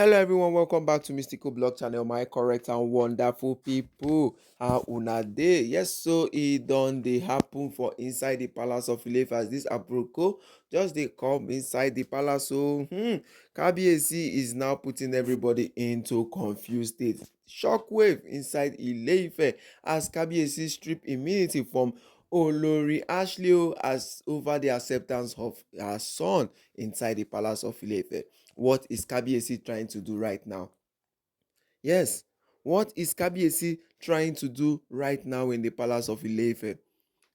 Hello everyone, welcome back to Mystical Blog Channel, my correct and wonderful people. How una dey? Yes, so e don dey happen for inside the palace of Ile-Ife as this aproko just dey come inside the palace. So Kabiyesi is now putting everybody into confused state. Shockwave inside Ile-Ife as Kabiyesi strip immunity from Olori Ashely as over the acceptance of her son inside the palace of Ile-Ife. What is Kabiyesi trying to do right now? Yes, what is Kabiyesi trying to do right now in the palace of Ile-Ife?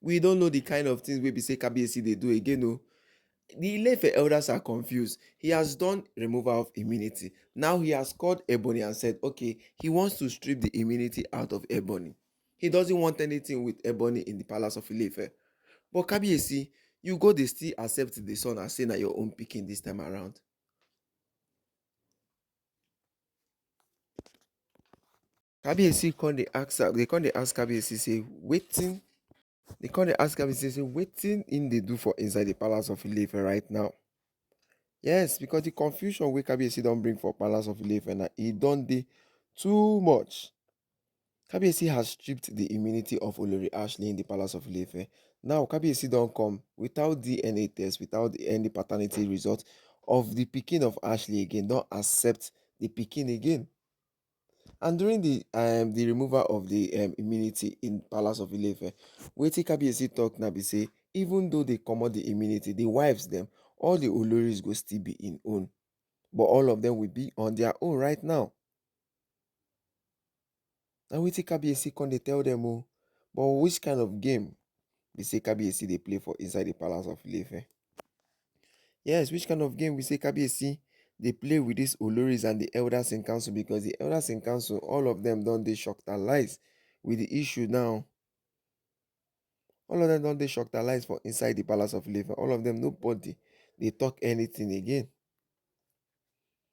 We don't know the kind of things we be say Kabiyesi dey do again. No, the Ile-Ife elders are confused. He has done removal of immunity. Now he has called Ebony and said, okay, he wants to strip the immunity out of Ebony. He doesn't want anything with Ebony in the palace of Ile-Ife. But Kabiyesi, you go dey still accept the son as say na your own pikin this time around. Kabiyesi come dey ask Kabiyesi say wetin im dey do for inside the palace of Ile-Ife right now. Yes, because the confusion wey Kabiyesi don bring for palace of Ile-Ife na e don dey too much. Kabiyesi has stripped the immunity of Olori Ashely in the palace of Ile-Ife. Now Kabiyesi don come without DNA test, without any paternity result of the pikin of Ashely again, don accept the pikin again. And during the removal of the immunity in palace of Ile-Ife, wetin Kabiyesi talk na be say even though they comot the immunity, the wives dem, all the Oloris go still be im own, but all of them will be on their own right now. Na wetin Kabiyesi come dey tell dem o, but which kind of game be say Kabiyesi dey play for inside the palace of Ile-Ife? Yes, which kind of game we say Kabiyesi dey play with these Oloris and the elders in council, because the elders in council, all of them don dey shocked and lies with the issue now. All of them don dey shocked and lies for inside the palace of Ile-Ife. All of them, nobody dey talk anything again.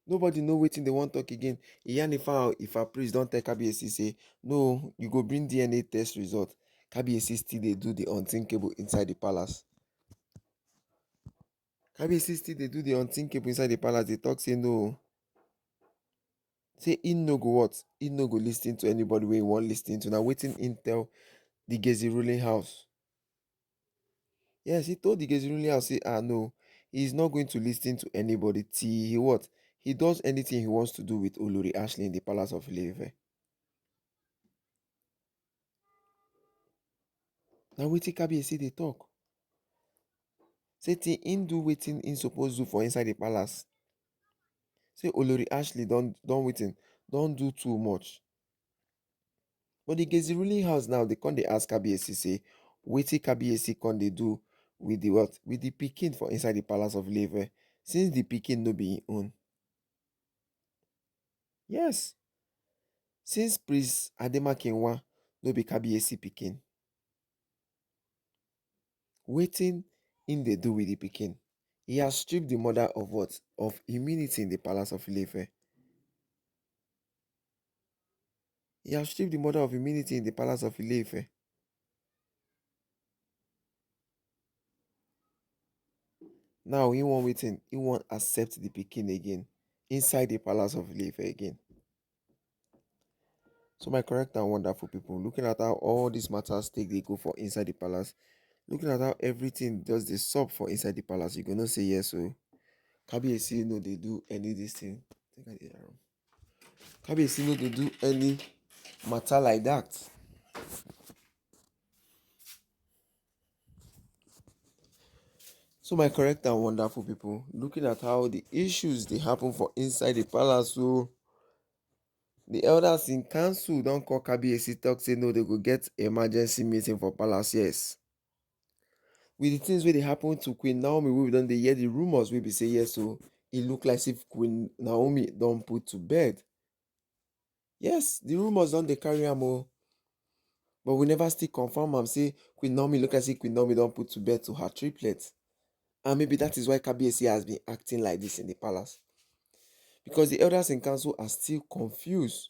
Nobody know wetin they wan talk again. Iyanifa Ifa priest don tell Kabiyesi say, no, you go bring DNA test result. Kabiyesi still dey do the unthinkable inside the palace. Kabiyesi still dey do the unthinkable inside the palace. They talk say no. Say he no go what? He no go lis ten to anybody wey he wan lis ten to. Now wetin him tell the Gezi ruling house. Yes, he told the Gezi ruling house say, no, he's not going to lis ten to anybody till he what? He does anything he wants to do with Olori Ashely in the palace of Ile-Ife. Now wetin Kabiyesi dey talk? Say till him do wetin him suppose do for inside the palace. Say Olori Ashely don wetin? Don do too much. But the Gezi ruling house now, they come dey ask Kabiyesi say, wetin Kabiyesi come dey do with the what? With the pikin for inside the palace of Ile-Ife, since the pikin no be him own. Yes. Since Prince Ademakinwa no be Kabiyesi pikin, wetin him dey do with the pikin? He has stripped the mother of what? Of immunity in the palace of Ile-Ife. He has stripped the mother of immunity in the palace of Ile-Ife. Now he wan wetin? He wan accept the pikin again inside the palace of Ile-Ife again. So my correct and wonderful people, looking at how all these matters take they go for inside the palace, looking at how everything does the sub for inside the palace, you're gonna say yes. So Kabiyesi no they do any this thing. I think I did that wrong. Kabiyesi no they do any matter like that. So my correct and wonderful people, looking at how the issues they happen for inside the palace, so the elders in council don't call Kabiyesi talk say no, they go get emergency meeting for palace. Yes. With the things where they happen to Queen Naomi, we don dey hear the rumors we be say yes, so it look like if Queen Naomi don't put to bed. Yes, the rumors don dey carry am o, but we never still confirm am say Queen Naomi look as if Queen Naomi don't put to bed to her triplets. And maybe that is why Kabiyesi has been acting like this in the palace. Because the elders in council are still confused.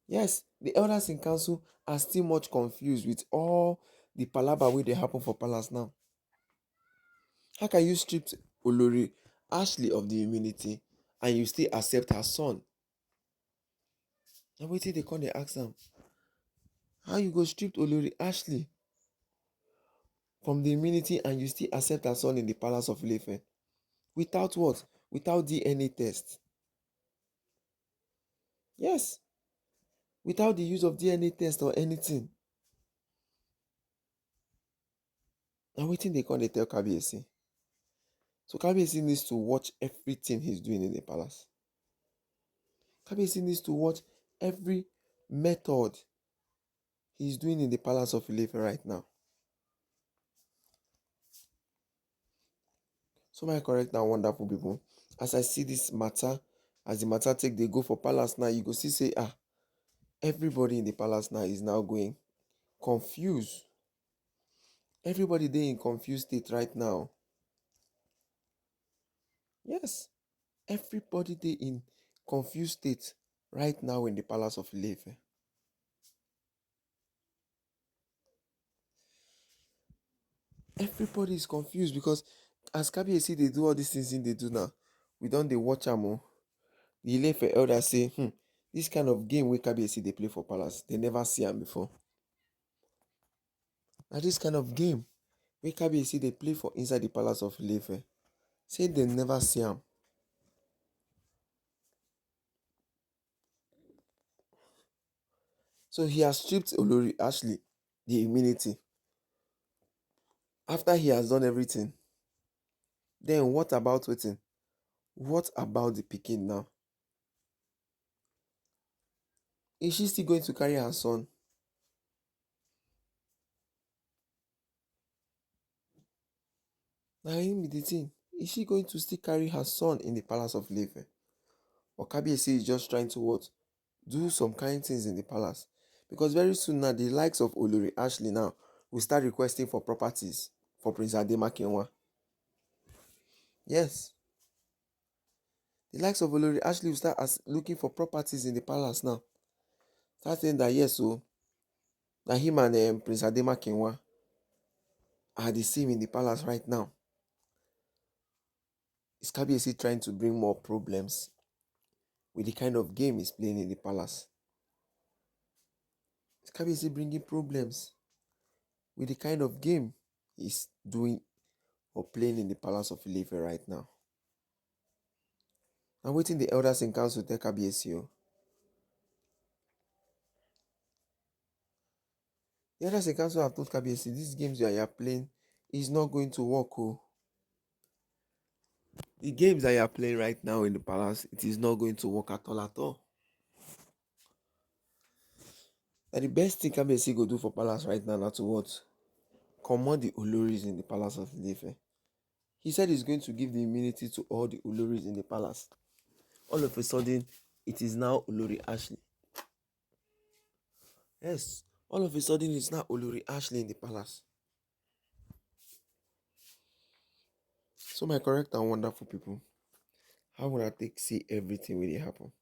Yes, the elders in council are still much confused with all the palaba wey dey happen for palace now. How can you strip Olori Ashely of the immunity and you still accept her son. Na wetin dey come dey ask am, how you go strip Olori Ashely from the immunity and you still accept her son in the palace of Ile-Ife? Without what? Without DNA test. Yes, without the use of DNA test or anything. Na wetin dey come dey tell Kabiyesi. So Kabiyesi needs to watch everything he's doing in the palace. Kabiyesi needs to watch every method he's doing in the palace of Ile-Ife right now. So my correct and wonderful people, as I see this matter, as the matter take dey go for palace now, you go see say everybody in the palace now is now going confused. Everybody dey in confused state right now. Yes, everybody dey in confused state right now in the palace of Ile-Ife. Everybody is confused because as Kabiyesi dey do all these things they do now, we don dey watch am o. The Ile-Ife elders say, this kind of game wey Kabiyesi dey play for palace, they never see am before. Na this kind of game wey Kabiyesi dey play for inside the palace of Ile-Ife, say they never see am. So he has stripped Olori Ashely the immunity. After he has done everything, then what about wetin? What about the pikin now? Is she still going to carry her son? Na him be the thing. Is she going to still carry her son in the palace of Ile-Ife? Or Kabiyesi is just trying to what? Do some kind things in the palace. Because very soon now, the likes of Olori Ashely now will start requesting for properties for Prince Ademakinwa. Yes. The likes of Olori Ashely will start looking for properties in the palace now. Start saying that yes, so that him and Prince Ademakinwa are the same in the palace right now. Is Kabiyesi trying to bring more problems with the kind of game he's playing in the palace? Is Kabiyesi bringing problems with the kind of game he's doing or playing in the palace of Ile-Ife right now? I'm waiting the elders in council tell Kabiyesi o. The elders in council have told Kabiyesi, these games that you are playing is not going to work o. The games that you are playing right now in the palace, it is not going to work at all at all. And the best thing Kabiyesi go do for palace right now, not to what? Command the Oloris in the palace of Ile-Ife. He said he's going to give the immunity to all the Oloris in the palace. All of a sudden, it is now Olori Ashely. Yes, all of a sudden, it's now Olori Ashely in the palace. So my correct and wonderful people, how would I take see everything really happen?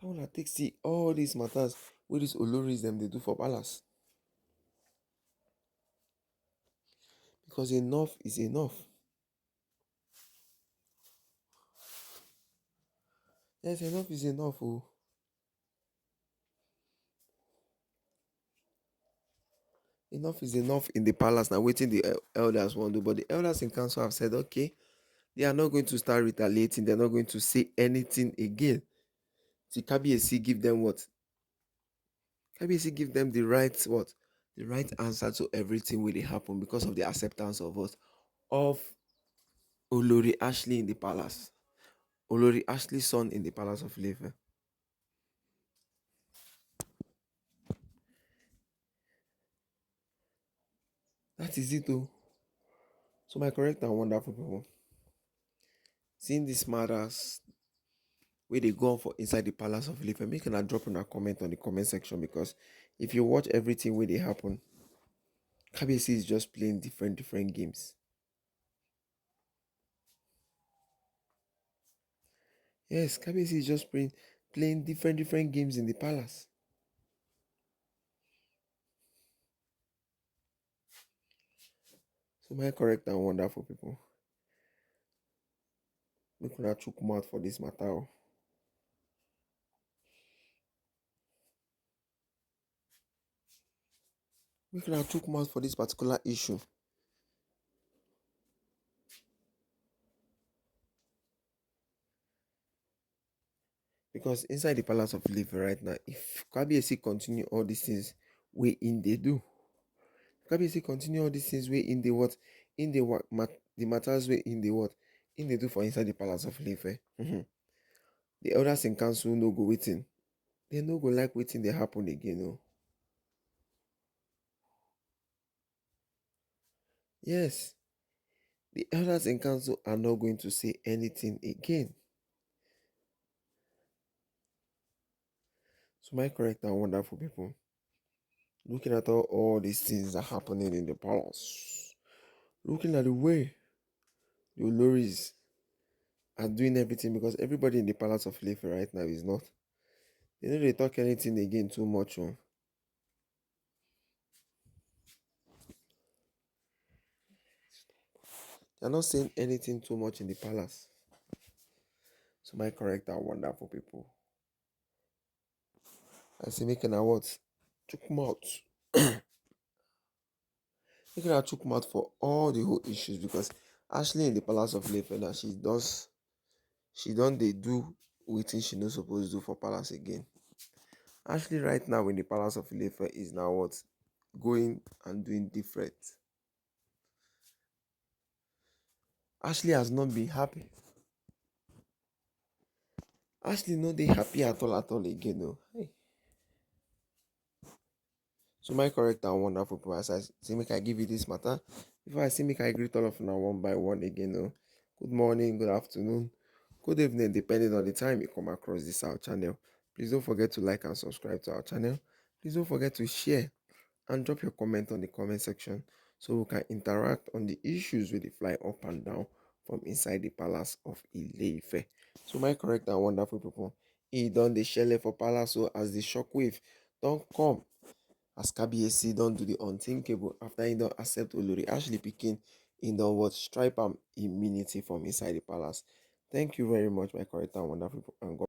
How would I take see all these matters with these Oloris them they do for palace? Because enough is enough. Yes, enough is enough. Oh. Enough is enough in the palace. Now waiting the elders want to do. But the elders in council have said, okay, they are not going to start retaliating. They're not going to say anything again. See, Kabiyesi give them what? Kabiyesi give them the right what? The right answer to everything will happen because of the acceptance of what? Of Olori Ashely in the palace. Olori Ashely's son in the palace of Ile-Ife. That is it though. So my correct and wonderful people, seeing these matters where they go on for inside the palace of Ile-Ife, make a drop in a comment on the comment section, because if you watch everything where they happen, Kabiyesi is just playing different games. Yes, Kabiyesi is just playing different games in the palace. So my correct and wonderful people, Make una chook mouth for this matter. Oh. Make una chook mouth for this particular issue. Because inside the palace of Ife right now, if Kabiyesi continue all these things wey in they do, Kabiyesi continue all these things wey in the what, in the what, the matters wey in the what, in they do for inside the palace of Ife. The elders in council no go waiting. They no go like waiting they happen again. Oh. Yes, the elders in council are not going to say anything again. So my correct and wonderful people, looking at all these things that are happening in the palace, looking at the way the Oloris are doing everything, because everybody in the palace of Ife right now is not. They know they talk anything again too much. Oh. They're not saying anything too much in the palace. So my correct and wonderful people, I say making a what? Chook mouth. Making a chook mouth for all the whole issues, because Ashely in the palace of Ife now, she don't they do wetin she no supposed to do for palace again. Ashely right now in the palace of Ife is now what? Going and doing different. Ashely has not been happy. Ashely no dey happy at all again. No. Hey. So my correct and wonderful people, as I say make I give you this matter, before I say make I greet all of you now one by one again. No. Good morning, good afternoon, good evening, depending on the time you come across this our channel. Please don't forget to like and subscribe to our channel. Please don't forget to share and drop your comment on the comment section, so we can interact on the issues with the fly up and down from inside the palace of Ile-Ife. So my correct and wonderful people, he done the shell for palace, so as the shockwave don't come, as Kabiyesi don't do the unthinkable after he don't accept Olori Ashely pikin, he don't what stripe am immunity from inside the palace. Thank you very much, my correct and wonderful people, and God